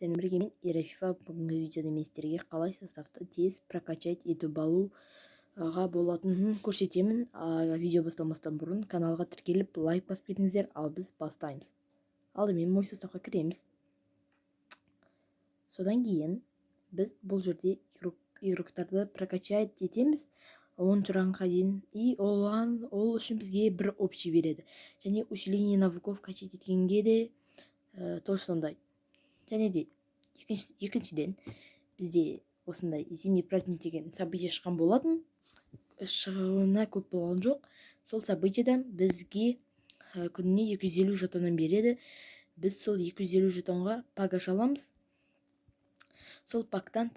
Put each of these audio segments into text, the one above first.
сіздермен бірге мен Ерафифа. Бүгінгі видеода мен сіздерге қалай составты тез прокачать етіп алуға болатынын көрсетемін. Видео басталмастан бұрын каналға тіркеліп лайк басып кетіңіздер, ал біз бастаймыз. Алдымен мой составға кіреміз. Содан кейін біз бұл жерде игроктарды прокачать етеміз 10 ранға дейін, и ол үшін бізге бір общий береді. Және усиление навыков качать еткенге де тоже сондай. Және де екіншіден бізде осындай зимний праздник деген событие шыққан болатын. Шығуына көп болған жоқ. Сол событиядан бізге күніне 250 жетоннан береді. Біз сол 250 жетонға пак аша аламыз. Сол пактан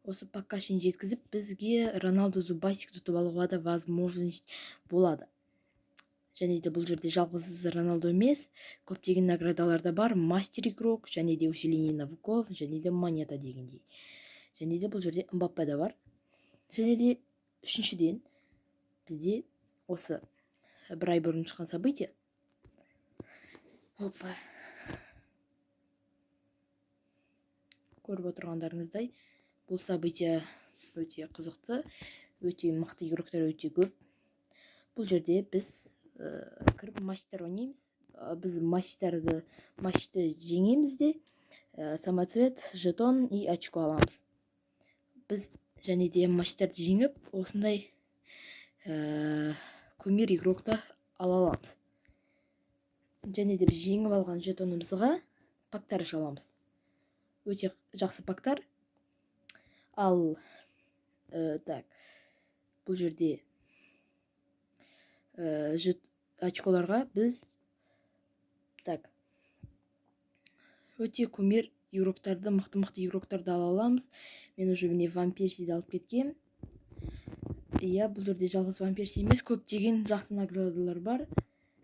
осы пакқа шейін жеткізіп, бізге Роналду зубасик тұтып алуға да возможность болады. Және де бұл жерде жалғыз Роналду емес, көптеген наградаларда бар, мастер игрок, және де усиление навыков, және де монета дегендей. Және де бұл жерде Мбаппе да бар. Және де үшіншіден бізде осы бір ай бұрын шыққан событие. Көріп отырғандарыңыздай, бұл событие өте қызықты, өте мықты игроктар өте көп. Бұл жерде біз кіріп матчтар ойнаймыз. Біз матчты жеңеміз де, самоцвет, жетон и очко аламыз. Біз және де матчтарды жеңіп, осындай кумир игрокты ала аламыз. Және де біз жеңіп алған жетонымызға пактар аша аламыз. Өте жақсы пактар. Ал бұл жерде очколарға біз өте кумир игроктарды, мықты игроктарды ала аламыз. Мен уже міне Ван Персиді алып кеткем. Бұл жерде жалғыз Ван Перси емес, көптеген жақсы наградалар бар.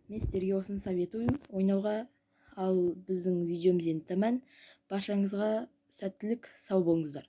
Мен сіздерге осыны советуем ойнауға. Ал біздің видеомыз енді таман. Баршаңызға сәттілік, сау болыңыздар.